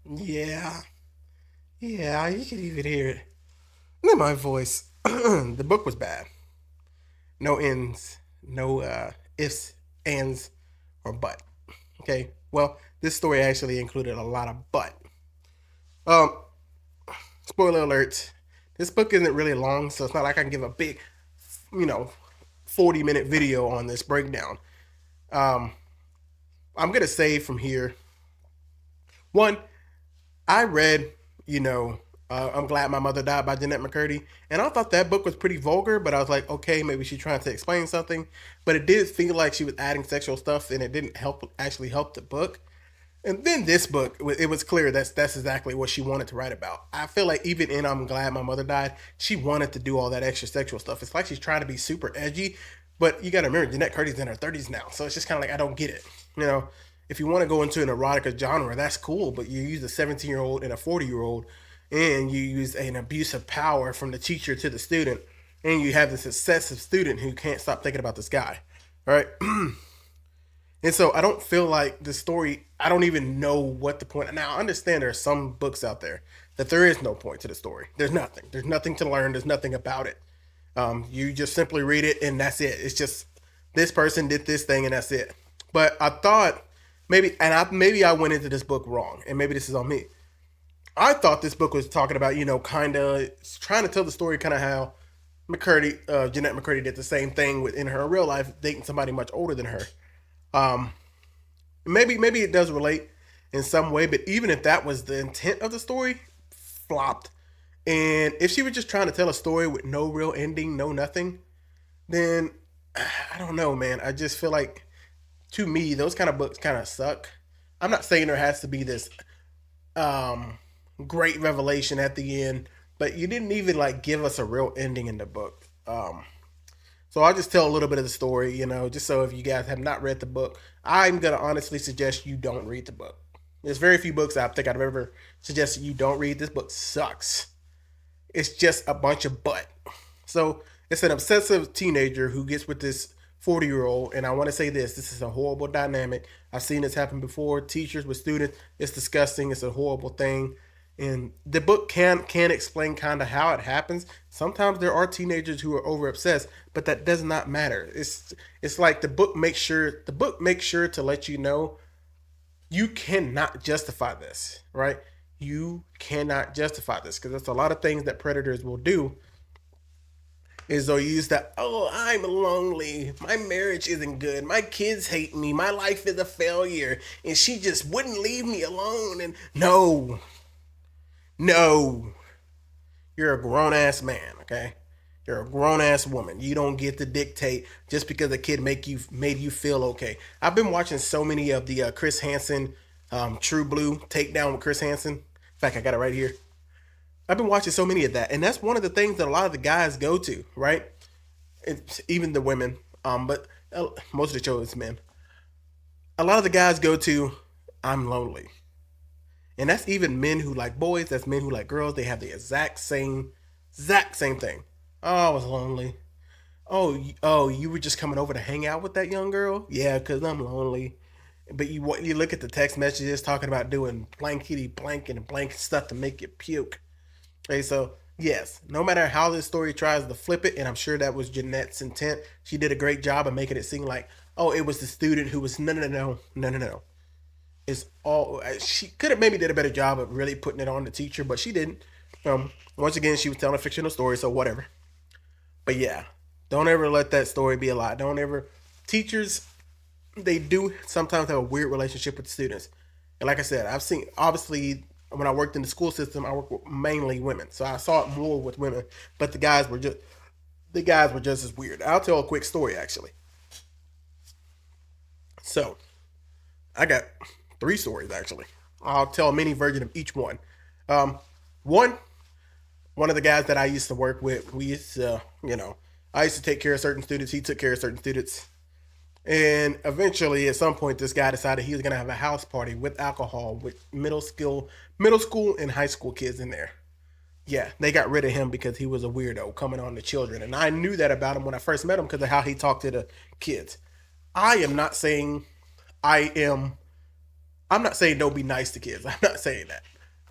Yeah, yeah, you could even hear it in my voice. The book was bad. No ends, no ifs, ands, or but. Okay, well, this story actually included a lot of but. Um, Spoiler alert. This book isn't really long, so it's not like I can give a big, you know, 40-minute video on this breakdown. Um, I'm gonna say from here, one, I read, you know, I'm Glad My Mother Died by Jeanette McCurdy, and I thought that book was pretty vulgar, but I was like, okay, maybe she's trying to explain something. But it did feel like she was adding sexual stuff, and it didn't actually help the book. And then this book, it was clear that's exactly what she wanted to write about. I feel like even in I'm Glad My Mother Died, she wanted to do all that extra sexual stuff. It's like she's trying to be super edgy, but you got to remember, Jeanette Curdy's in her 30s now, so it's just kind of like I don't get it. You know, if you want to go into an erotica genre, that's cool, but you use a 17-year-old and a 40-year-old, and you use an abuse of power from the teacher to the student, and you have this obsessive student who can't stop thinking about this guy, right? And so I don't feel like the story. I don't even know what the point. Now I understand there are some books out there that there is no point to the story. There's nothing. There's nothing to learn. There's nothing about it. You just simply read it and that's it. It's just this person did this thing and that's it. But I thought maybe I went into this book wrong, and maybe this is on me. I thought this book was talking about, kind of trying to tell the story, kind of how Jeanette McCurdy did the same thing in her real life, dating somebody much older than her. Um, maybe it does relate in some way, but even if that was the intent of the story, flopped. And if she was just trying to tell a story with no real ending, no nothing, then I don't know, man. I just feel like, to me, those kind of books kind of suck. I'm not saying there has to be this um, great revelation at the end, but you didn't even like give us a real ending in the book. So I'll just tell a little bit of the story, just so if you guys have not read the book, I'm gonna honestly suggest you don't read the book. There's very few books I think I've ever suggested you don't read. This book sucks. It's just a bunch of butt. So it's an obsessive teenager who gets with this 40-year-old, and I want to say this is a horrible dynamic. I've seen this happen before. Teachers with students, it's disgusting. It's a horrible thing. And the book can explain kind of how it happens. Sometimes there are teenagers who are over obsessed, but that does not matter. It's like the book makes sure to let you know you cannot justify this, right? You cannot justify this because there's a lot of things that predators will do is they'll use that, oh, I'm lonely, my marriage isn't good, my kids hate me, my life is a failure, and she just wouldn't leave me alone. And no, no, you're a grown ass man, okay? You're a grown ass woman. You don't get to dictate just because a kid made you feel okay. I've been watching so many of the Chris Hansen, True Blue takedown with Chris Hansen. In fact, I got it right here. I've been watching so many of that, and that's one of the things that a lot of the guys go to, right? It's, even the women, but most of the show is men. A lot of the guys go to, I'm lonely, and that's even men who like boys. That's men who like girls. They have the exact same thing. Oh, I was lonely. Oh, oh, you were just coming over to hang out with that young girl? Yeah, cause I'm lonely. But you look at the text messages talking about doing blankety blank and blank stuff to make you puke. Okay, so yes, no matter how this story tries to flip it, and I'm sure that was Jeanette's intent, she did a great job of making it seem like, oh, it was the student who was no. It's all she could have maybe did a better job of really putting it on the teacher, but she didn't. Once again, she was telling a fictional story, so whatever. But yeah, don't ever let that story be a lie. Don't ever. Teachers, they do sometimes have a weird relationship with students. And like I said, I've seen, obviously, when I worked in the school system, I worked with mainly women, so I saw it more with women. But the guys were just as weird. I'll tell a quick story actually. So I got three stories actually. I'll tell a mini version of each one. Um, one one of the guys that I used to work with, we used to, I used to take care of certain students. He took care of certain students. And eventually, at some point, this guy decided he was gonna have a house party with alcohol with middle school and high school kids in there. Yeah, they got rid of him because he was a weirdo coming on the children, and I knew that about him when I first met him because of how he talked to the kids. I am not saying I am. I'm not saying don't be nice to kids. I'm not saying that.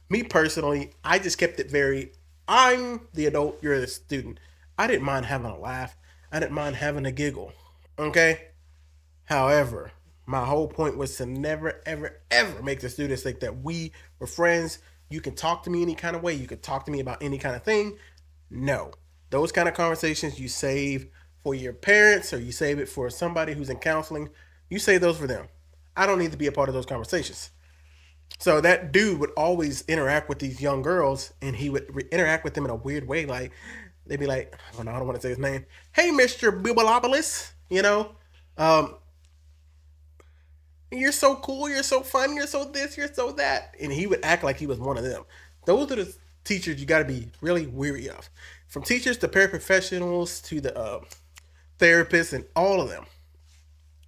Me personally, I just kept it very. I'm the adult. You're the student. I didn't mind having a laugh. I didn't mind having a giggle. Okay. However, my whole point was to never, ever, ever make the students think that we were friends. You can talk to me any kind of way. You can talk to me about any kind of thing. No. Those kind of conversations you save for your parents or you save it for somebody who's in counseling. You save those for them. I don't need to be a part of those conversations. So that dude would always interact with these young girls, and he would interact with them in a weird way. Like they'd be like, "Oh no, I don't want to say his name. Hey, Mister Bibbleopolis, um, you're so cool, you're so fun, you're so this, you're so that," and he would act like he was one of them. Those are the teachers you got to be really weary of. From teachers to paraprofessionals to the therapists and all of them.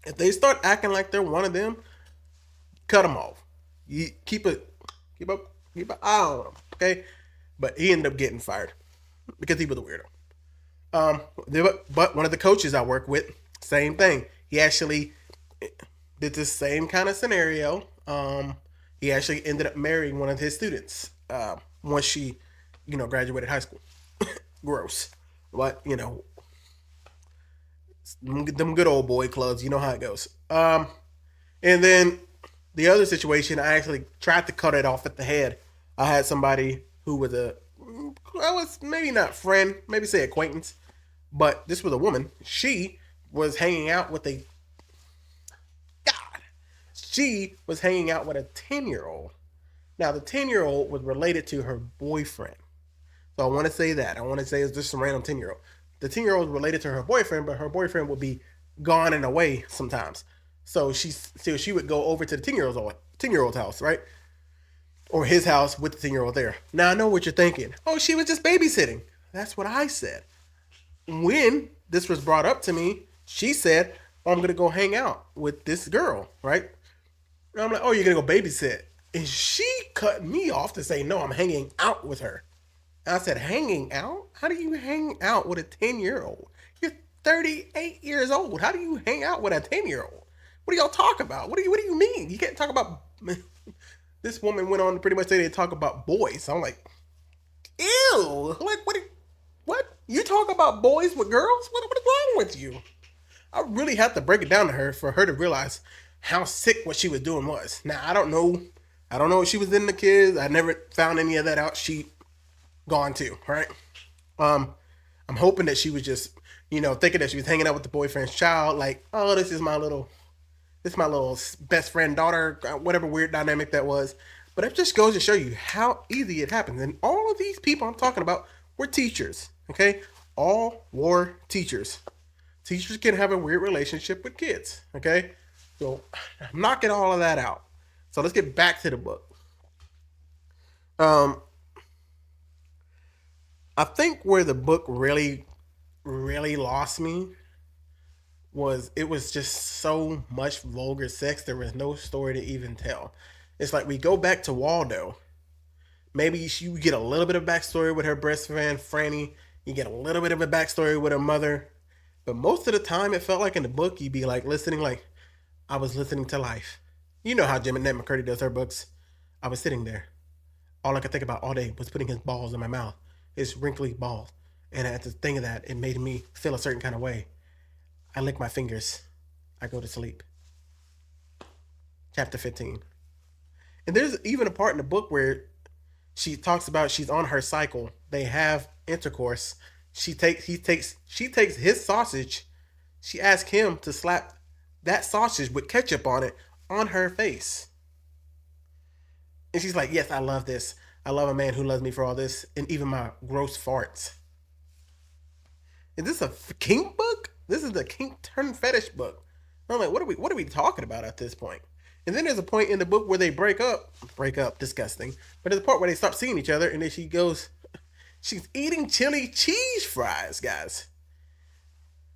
If they start acting like they're one of them, cut them off. You keep up, keep an eye on him, okay? But he ended up getting fired because he was a weirdo. But one of the coaches I work with, same thing. He actually did this same kind of scenario. He actually ended up marrying one of his students once she, graduated high school. Gross, but them good old boy clubs. You know how it goes. And then the other situation, I actually tried to cut it off at the head. I had somebody who was I was maybe not friend, maybe say acquaintance, but this was a woman. She was hanging out with a God. She was hanging out with a 10-year-old. Now the 10-year-old was related to her boyfriend. So I want to say that. I want to say it's just some random 10-year-old. The 10-year-old was related to her boyfriend, but her boyfriend would be gone and away sometimes. So she would go over to the 10-year old's house, right? Or his house with the 10-year-old there. Now I know what you're thinking. Oh, she was just babysitting. That's what I said. When this was brought up to me, she said, "Oh, I'm gonna go hang out with this girl," right? And I'm like, "Oh, you're gonna go babysit?" And she cut me off to say, "No, I'm hanging out with her." And I said, "Hanging out? How do you hang out with a 10-year-old? You're 38 years old. How do you hang out with a 10-year-old? What do y'all talk about? What do you mean? You can't talk about." This woman went on to pretty much say they talk about boys. I'm like, ew. Like, what? You talk about boys with girls? What is wrong with you? I really had to break it down to her for her to realize how sick what she was doing was. Now I don't know. I don't know if she was in the kids. I never found any of that out. She gone too, right? I'm hoping that she was just, thinking that she was hanging out with the boyfriend's child. Like, oh, this is my little best friend daughter, whatever weird dynamic that was. But it just goes to show you how easy it happens. And all of these people I'm talking about were teachers, okay? All were teachers. Teachers can have a weird relationship with kids, okay? So I'm knocking all of that out. So let's get back to the book. Um, I think where the book really, really lost me was it was just so much vulgar sex. There was no story to even tell. It's like we go back to Waldo. Maybe you get a little bit of backstory with her best friend Franny. You get a little bit of a backstory with her mother. But most of the time, it felt like in the book, you'd be like listening, like I was listening to life. You know how Jim and Ned McCurdy does her books. I was sitting there. All I could think about all day was putting his balls in my mouth, his wrinkly balls. And at the thing of that, it made me feel a certain kind of way. I lick my fingers. I go to sleep. Chapter 15. And there's even a part in the book where she talks about she's on her cycle. They have intercourse. She takes his sausage. She asks him to slap that sausage with ketchup on it on her face. And she's like, "Yes, I love this. I love a man who loves me for all this and even my gross farts." Is this a kink book? This is the kink turn fetish book. I'm like, what are we talking about at this point? And then there's a point in the book where they break up, disgusting. But there's a part where they stop seeing each other, and then she's eating chili cheese fries, guys.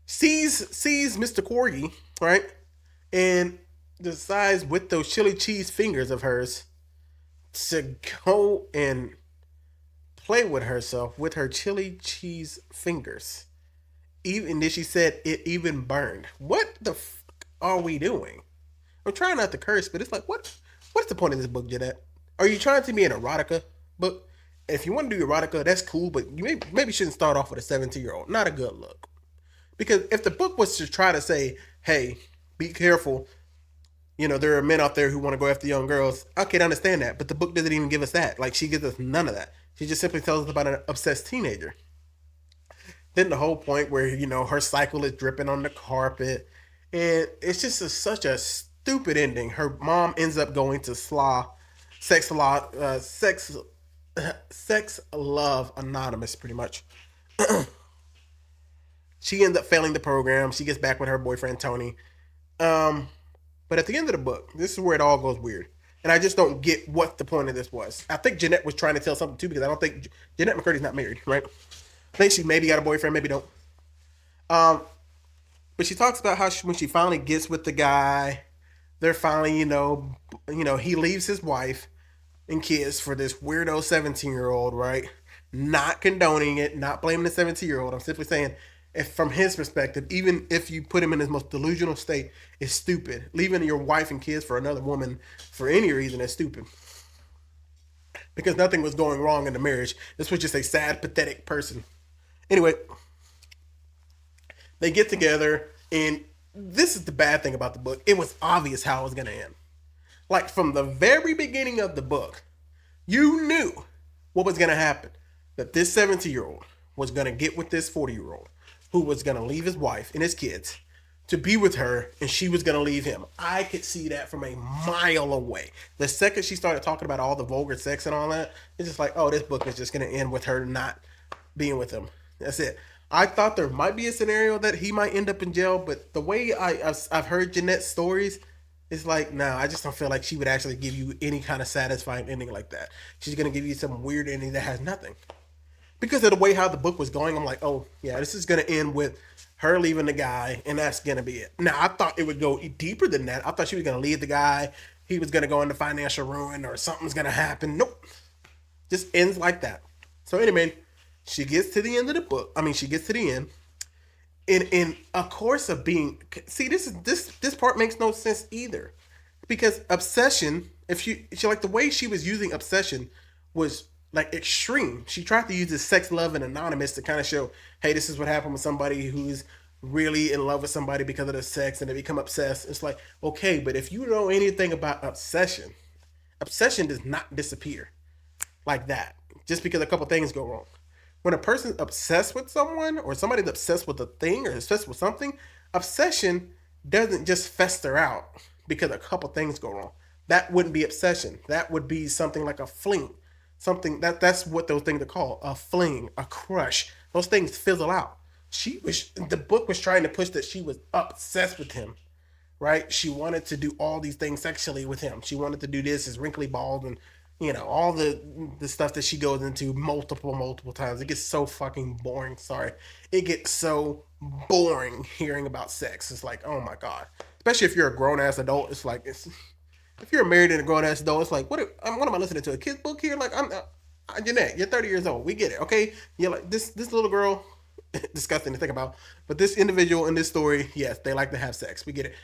Sees Mr. Corgi, right, and decides with those chili cheese fingers of hers to go and play with herself with her chili cheese fingers. Even then, she said it even burned. What the fuck are we doing? I'm trying not to curse, but it's like, what? What's the point of this book, Jeanette? Are you trying to be an erotica book? If you want to do erotica, that's cool, but you maybe shouldn't start off with a 17-year-old. Not a good look. Because if the book was to try to say, hey, be careful, there are men out there who want to go after young girls, I can understand that. But the book doesn't even give us that. Like, she gives us none of that. She just simply tells us about an obsessed teenager. Then the whole point where, her cycle is dripping on the carpet. And it's just such a stupid ending. Her mom ends up going to sex love anonymous, pretty much. She ends up failing the program. She gets back with her boyfriend Tony. But at the end of the book, this is where it all goes weird. And I just don't get what the point of this was. I think Jeanette was trying to tell something too, because I don't think Jeanette McCurdy's not married, right? I think she maybe got a boyfriend, maybe don't. Um, but she talks about how when she finally gets with the guy, they're finally, he leaves his wife and kids for this weirdo 17-year-old, right? Not condoning it, not blaming the 17-year-old. I'm simply saying, if from his perspective, even if you put him in his most delusional state, it's stupid. Leaving your wife and kids for another woman for any reason is stupid. Because nothing was going wrong in the marriage. This was just a sad, pathetic person. Anyway, they get together, and this is the bad thing about the book. It was obvious how it was going to end. Like, from the very beginning of the book, you knew what was going to happen. That this 17-year-old was going to get with this 40-year-old who was going to leave his wife and his kids to be with her, and she was going to leave him. I could see that from a mile away. The second she started talking about all the vulgar sex and all that, it's just like, oh, this book is just going to end with her not being with him. That's it. I thought there might be a scenario that he might end up in jail, but the way I've heard Jeanette's stories, it's like, nah, I just don't feel like she would actually give you any kind of satisfying ending like that. She's going to give you some weird ending that has nothing. Because of the way how the book was going, I'm like, oh, yeah, this is going to end with her leaving the guy, and that's going to be it. Now, I thought it would go deeper than that. I thought she was going to leave the guy. He was going to go into financial ruin, or something's going to happen. Nope. Just ends like that. So anyway, she gets to the end of the book. She gets to the end. In a course of being... See, this part makes no sense either. Because obsession, if she like the way she was using obsession was like extreme. She tried to use this sex, love, and anonymous to kind of show, hey, this is what happened with somebody who's really in love with somebody because of the sex and they become obsessed. It's like, okay, but if you know anything about obsession, obsession does not disappear like that just because a couple things go wrong. When a person's obsessed with someone, or somebody's obsessed with a thing or obsessed with something, obsession doesn't just fester out because a couple things go wrong. That wouldn't be obsession. That would be something like a fling. Something that's what those things are called, a fling, a crush. Those things fizzle out. The book was trying to push that she was obsessed with him, right? She wanted to do all these things sexually with him. She wanted to do this, his wrinkly bald, and all the stuff that she goes into multiple times. It gets so fucking boring. Sorry, it gets so boring hearing about sex. It's like, oh my god. Especially if you're a grown ass adult, it's like if you're married and a grown ass adult, it's like, what am I listening to? A kid's book here? Like, I'm Jeanette, you're 30 years old. We get it, okay? You're like, this little girl, disgusting to think about, but this individual in this story, yes, they like to have sex. We get it.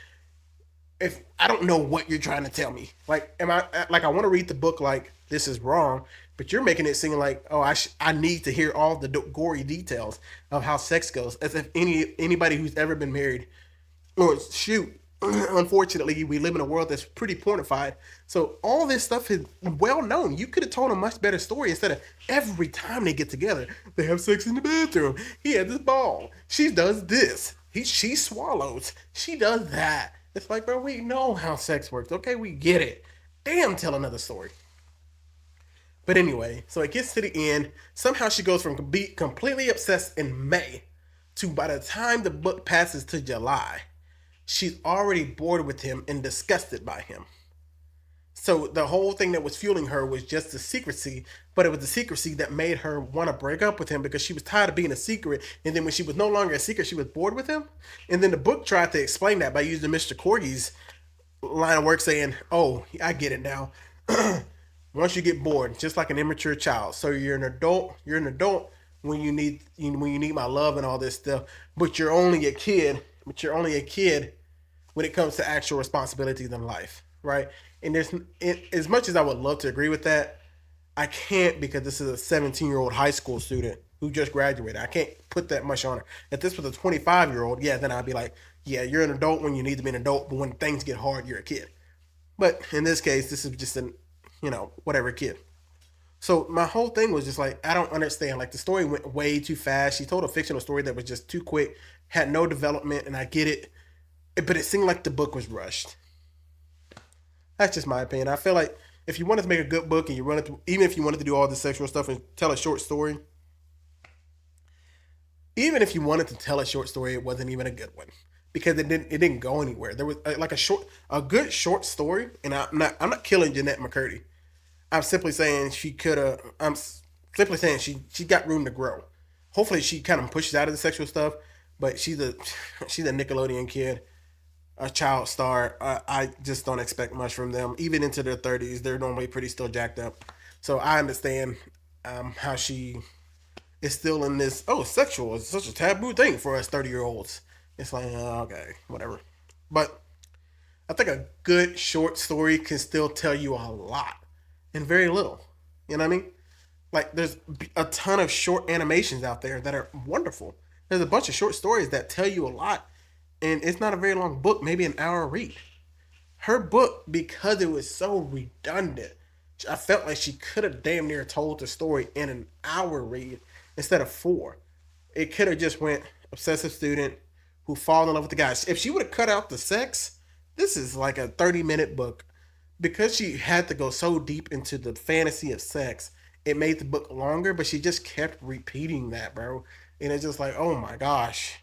If I don't know what you're trying to tell me, like, I want to read the book like this is wrong, but you're making it seem like, oh, I need to hear all the gory details of how sex goes, as if anybody who's ever been married, or shoot, unfortunately, we live in a world that's pretty pornified. So all this stuff is well known. You could have told a much better story instead of every time they get together, they have sex in the bathroom. He had this ball. She does this. She swallows. She does that. It's like, bro, we know how sex works. Okay, we get it. Damn, tell another story. But anyway, so it gets to the end. Somehow she goes from be completely obsessed in May to by the time the book passes to July, she's already bored with him and disgusted by him. So the whole thing that was fueling her was just the secrecy, but it was the secrecy that made her want to break up with him because she was tired of being a secret. And then when she was no longer a secret, she was bored with him. And then the book tried to explain that by using Mr. Corgi's line of work saying, oh, I get it now. Once you get bored, just like an immature child. So you're an adult when you need my love and all this stuff, but you're only a kid when it comes to actual responsibilities in life, right? And as much as I would love to agree with that, I can't because this is a 17-year-old high school student who just graduated. I can't put that much on her. If this was a 25-year-old, yeah, then I'd be like, yeah, you're an adult when you need to be an adult, but when things get hard, you're a kid. But in this case, this is just an, whatever kid. So my whole thing was just like, I don't understand. Like the story went way too fast. She told a fictional story that was just too quick, had no development, and I get it, but it seemed like the book was rushed. That's just my opinion. I feel like if you wanted to make a good book and you run it through, even if you wanted to do all the sexual stuff and tell a short story, even if you wanted to tell a short story, it wasn't even a good one because it didn't go anywhere. There was like a good short story, and I'm not killing Jeanette McCurdy. I'm simply saying she could have. Simply saying she got room to grow. Hopefully, she kind of pushes out of the sexual stuff, but she's a Nickelodeon kid, a child star. I just don't expect much from them. Even into their 30s, they're normally pretty still jacked up. So I understand how she is still in this. Oh, sexual is such a taboo thing for us 30-year-olds. It's like okay, whatever. But I think a good short story can still tell you a lot and very little. You know what I mean? Like there's a ton of short animations out there that are wonderful. There's a bunch of short stories that tell you a lot, and it's not a very long book, maybe an hour read. Her book, because it was so redundant, I felt like she could have damn near told the story in an hour read instead of four. It could have just went obsessive student who falls in love with the guy. If she would have cut out the sex, this is like a 30-minute book. Because she had to go so deep into the fantasy of sex, it made the book longer, but she just kept repeating that, bro. And it's just like, oh my gosh.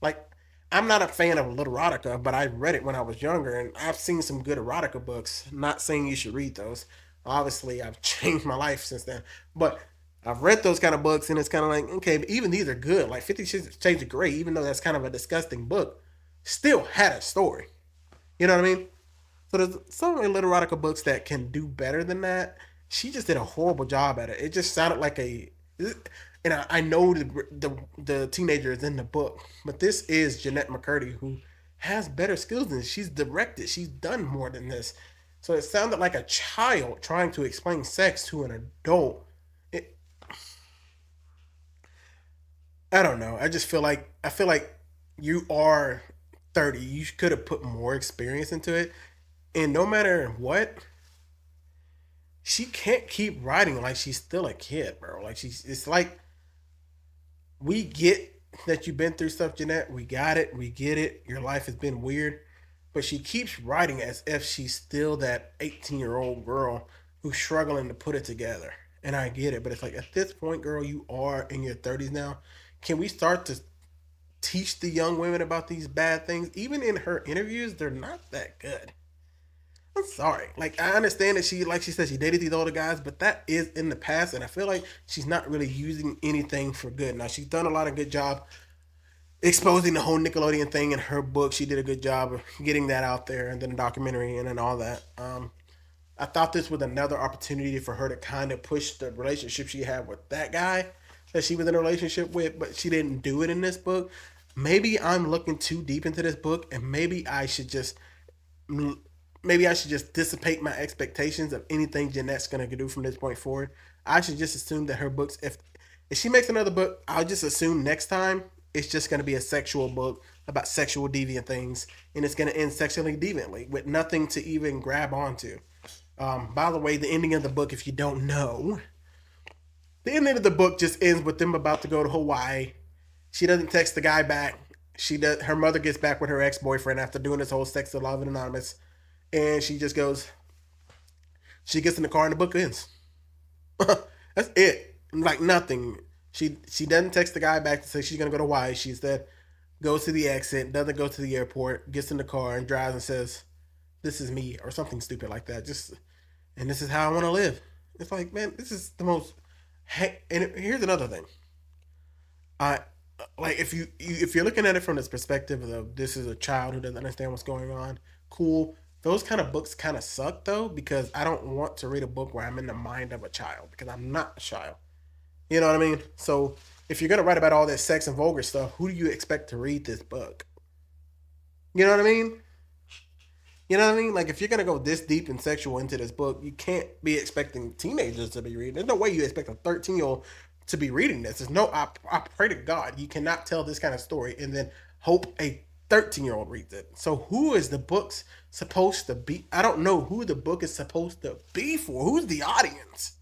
Like, I'm not a fan of erotica, but I read it when I was younger, and I've seen some good erotica books. Not saying you should read those. Obviously, I've changed my life since then. But I've read those kind of books, and it's kind of like, okay, but even these are good. Like 50 Shades of Grey, even though that's kind of a disgusting book, still had a story. You know what I mean? So there's some erotica books that can do better than that. She just did a horrible job at it. It just sounded like and I know the teenager is in the book, but this is Jeanette McCurdy who has better skills than this. She's directed. She's done more than this. So it sounded like a child trying to explain sex to an adult. It, I don't know. I feel like you are 30. You could have put more experience into it. And no matter what, she can't keep writing like she's still a kid, bro. Like it's like we get that you've been through stuff, Jeanette. We got it. We get it. Your life has been weird. But she keeps writing as if she's still that 18-year-old girl who's struggling to put it together. And I get it. But it's like at this point, girl, you are in your 30s now. Can we start to teach the young women about these bad things? Even in her interviews, they're not that good. I'm sorry. Like I understand that like she said, she dated these older guys, but that is in the past, and I feel like she's not really using anything for good. Now she's done a lot of good job exposing the whole Nickelodeon thing in her book. She did a good job of getting that out there, and then a documentary and then all that. I thought this was another opportunity for her to kind of push the relationship she had with that guy that she was in a relationship with, but she didn't do it in this book. Maybe I'm looking too deep into this book, and maybe I should just dissipate my expectations of anything Jeanette's gonna do from this point forward. I should just assume that her books, if she makes another book, I'll just assume next time it's just gonna be a sexual book about sexual deviant things, and it's gonna end sexually deviantly with nothing to even grab onto. By the way, the ending of the book, if you don't know, the ending of the book just ends with them about to go to Hawaii. She doesn't text the guy back. She does. Her mother gets back with her ex boyfriend after doing this whole sex to love and anonymous, and she just goes. She gets in the car and the book ends. That's it. Like nothing. She doesn't text the guy back to say she's gonna go to Hawaii. She instead goes to the exit, doesn't go to the airport, gets in the car and drives and says, "This is me" or something stupid like that. Just and this is how I want to live. It's like, man, this is the most. And here's another thing. I like if you're looking at it from this perspective of this is a child who doesn't understand what's going on. Cool. Those kind of books kind of suck though because I don't want to read a book where I'm in the mind of a child because I'm not a child. You know what I mean? So if you're gonna write about all this sex and vulgar stuff, who do you expect to read this book? You know what I mean? You know what I mean? Like if you're gonna go this deep and sexual into this book, you can't be expecting teenagers to be reading. There's no way you expect a 13-year-old to be reading this. There's no. I pray to God you cannot tell this kind of story and then hope a 13-year-old reads it. So who is the book's supposed to be? I don't know who the book is supposed to be for. Who's the audience?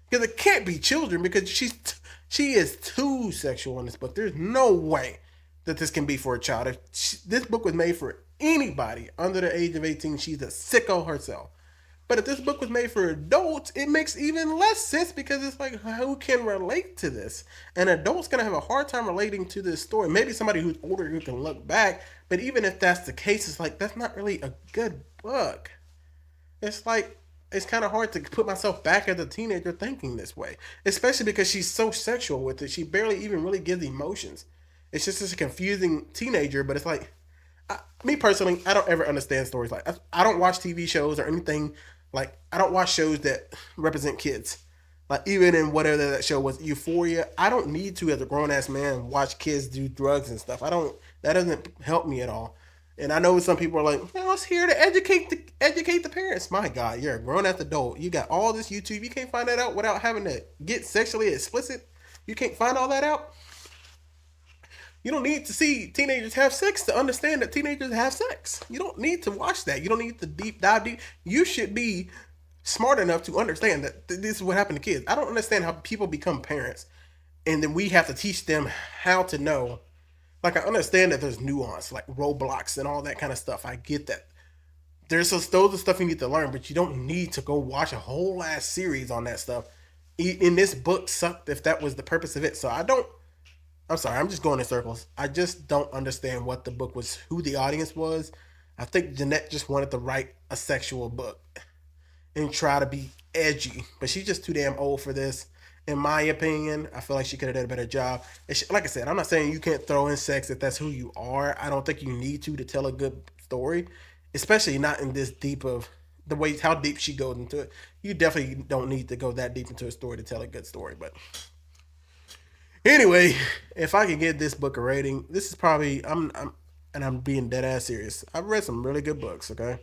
Because it can't be children because she is too sexual in this book. There's no way that this can be for a child. If this book was made for anybody under the age of 18, she's a sicko herself. But if this book was made for adults, it makes even less sense because it's like, who can relate to this? An adult's gonna have a hard time relating to this story. Maybe somebody who's older who can look back, but even if that's the case, it's like that's not really a good book. It's like it's kind of hard to put myself back as a teenager thinking this way, especially because she's so sexual with it. She barely even really gives emotions. It's just a confusing teenager, but it's like me personally, I don't ever understand stories like I don't watch TV shows or anything like I don't watch shows that represent kids. Like even in whatever that show was, Euphoria, I don't need to as a grown ass man watch kids do drugs and stuff. I don't. That doesn't help me at all. And I know some people are like, "Well, it's here to educate the parents." My God, you're a grown ass adult. You got all this YouTube. You can't find that out without having to get sexually explicit. You can't find all that out. You don't need to see teenagers have sex to understand that teenagers have sex. You don't need to watch that. You don't need to deep dive deep. You should be smart enough to understand that this is what happened to kids. I don't understand how people become parents and then we have to teach them how to know. Like I understand that there's nuance, like Roblox and all that kind of stuff. I get that. Those are stuff you need to learn, but you don't need to go watch a whole ass series on that stuff. In this book sucked if that was the purpose of it. So I don't. I'm sorry, I'm just going in circles. I just don't understand what the book was, who the audience was. I think Jeanette just wanted to write a sexual book and try to be edgy, but she's just too damn old for this. In my opinion, I feel like she could have done a better job. Like I said, I'm not saying you can't throw in sex if that's who you are. I don't think you need to tell a good story, especially not in this deep of the way how deep she goes into it. You definitely don't need to go that deep into a story to tell a good story. But anyway, if I could give this book a rating, this is probably I'm being dead ass serious. I've read some really good books. Okay,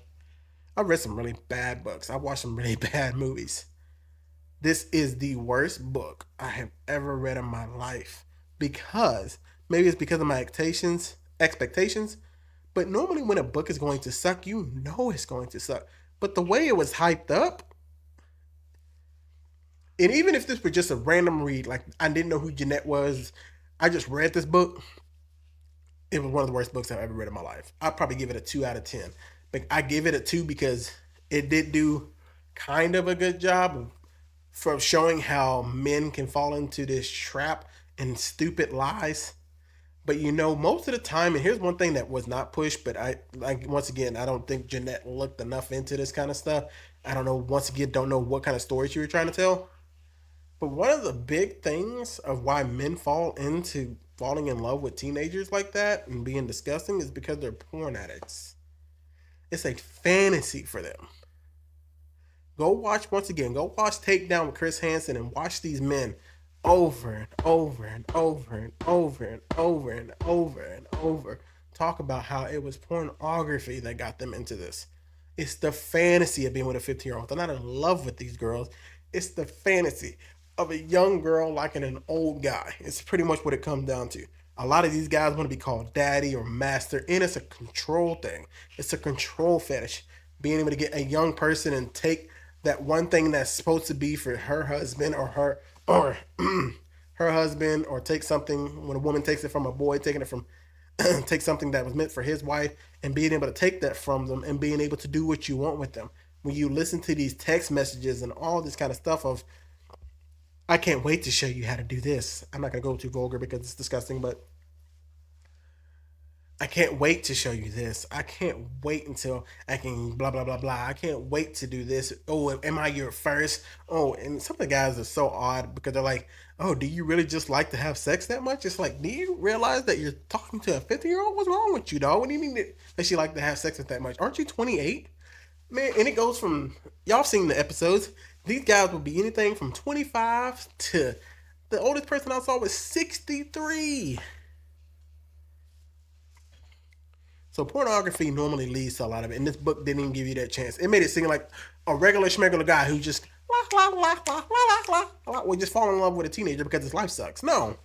I've read some really bad books. I've watched some really bad movies. This is the worst book I have ever read in my life because maybe it's because of my expectations, but normally when a book is going to suck, you know it's going to suck. But the way it was hyped up, and even if this were just a random read, like I didn't know who Jeanette was, I just read this book. It was one of the worst books I've ever read in my life. I'd probably give it a 2 out of 10. But I give it a 2 because it did do kind of a good job from showing how men can fall into this trap and stupid lies. But most of the time, and here's one thing that was not pushed, but I like once again, I don't think Jeanette looked enough into this kind of stuff. I don't know. Once again, don't know what kind of stories you were trying to tell. But one of the big things of why men fall into falling in love with teenagers like that and being disgusting is because they're porn addicts. It's a fantasy for them. Go watch once again. Go watch Takedown with Chris Hansen and watch these men over and over and over and over and over and over and over talk about how it was pornography that got them into this. It's the fantasy of being with a 15-year-old. They're not in love with these girls. It's the fantasy of a young girl liking an old guy. It's pretty much what it comes down to. A lot of these guys want to be called daddy or master, and it's a control thing. It's a control fetish. Being able to get a young person and take that one thing that's supposed to be for her husband or her husband, or take something when a woman takes it from a boy, taking it from take something that was meant for his wife and being able to take that from them and being able to do what you want with them. When you listen to these text messages and all this kind of stuff of, I can't wait to show you how to do this. I'm not going to go too vulgar because it's disgusting, but I can't wait to show you this. I can't wait until I can blah blah blah blah. I can't wait to do this. Oh, am I your first? Oh, and some of the guys are so odd because they're like, "Oh, do you really just like to have sex that much?" It's like, do you realize that you're talking to a 50-year-old? What's wrong with you, dog? What do you mean that she like to have sex with that much? Aren't you 28? Man, and it goes from y'all seen the episodes. These guys will be anything from 25 to the oldest person I saw was 63. So pornography normally leads to a lot of it, and this book didn't even give you that chance. It made it seem like a regular schmegular guy who just will just fall in love with a teenager because his life sucks. No,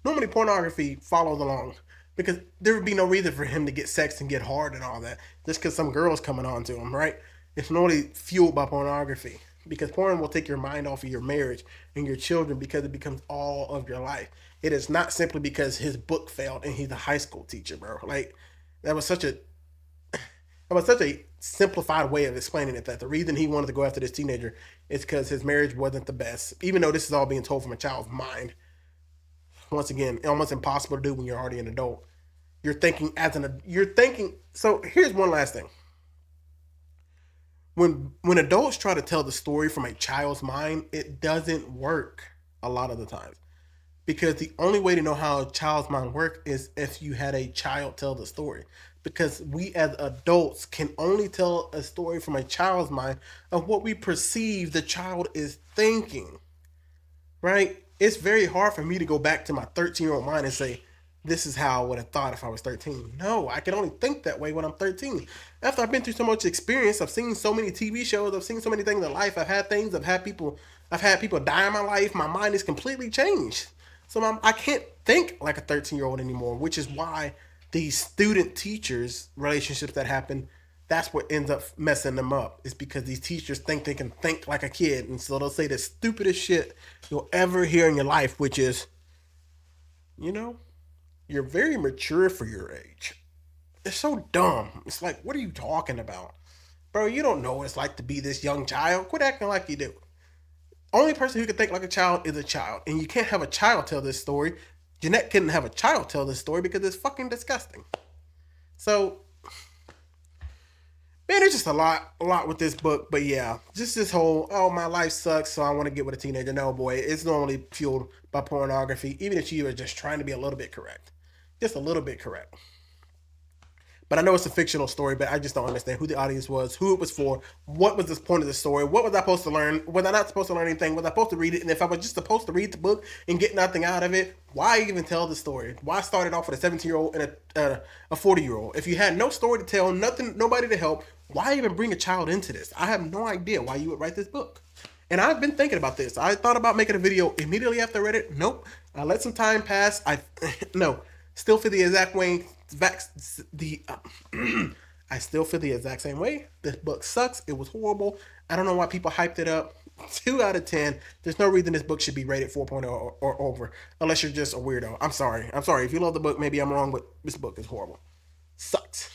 normally pornography follows along because there would be no reason for him to get sex and get hard and all that just because some girl's coming on to him, right? It's normally fueled by pornography because porn will take your mind off of your marriage and your children because it becomes all of your life. It is not simply because his book failed and he's a high school teacher, bro. Like that was such a that was such a simplified way of explaining it that the reason he wanted to go after this teenager is because his marriage wasn't the best. Even though this is all being told from a child's mind, once again, almost impossible to do when you're already an adult. You're thinking. So here's one last thing. When adults try to tell the story from a child's mind, it doesn't work a lot of the times because the only way to know how a child's mind works is if you had a child tell the story. Because we as adults can only tell a story from a child's mind of what we perceive the child is thinking, right? It's very hard for me to go back to my 13-year-old mind and say, this is how I would have thought if I was 13. No, I can only think that way when I'm 13. After I've been through so much experience, I've seen so many TV shows, I've seen so many things in life, I've had people die in my life. My mind is completely changed. So I can't think like a 13-year-old anymore, which is why these student teachers relationships that happen, that's what ends up messing them up. Is because these teachers think they can think like a kid, and so they'll say the stupidest shit you'll ever hear in your life, which is, you know, you're very mature for your age. It's so dumb. It's like, what are you talking about? Bro, you don't know what it's like to be this young child. Quit acting like you do. Only person who can think like a child is a child. And you can't have a child tell this story. Jeanette couldn't have a child tell this story because it's fucking disgusting. So, man, there's just a lot with this book. But yeah, just this whole, oh, my life sucks, so I want to get with a teenager. No, boy, it's normally fueled by pornography, even if you are just trying to be a little bit correct. Just a little bit correct. But I know it's a fictional story, but I just don't understand who the audience was, who it was for, what was the point of the story, what was I supposed to learn, was I not supposed to learn anything, was I supposed to read it, and if I was just supposed to read the book and get nothing out of it, why even tell the story? Why start it off with a 17-year-old and a 40-year-old? If you had no story to tell, nothing, nobody to help, why even bring a child into this? I have no idea why you would write this book. And I've been thinking about this. I thought about making a video immediately after I read it. Nope. I let some time pass. No. Still feel the exact way. I still feel the exact same way. This book sucks. It was horrible. I don't know why people hyped it up. 2 out of 10. There's no reason this book should be rated 4.0 or over, unless you're just a weirdo. I'm sorry. If you love the book, maybe I'm wrong, but this book is horrible. Sucks.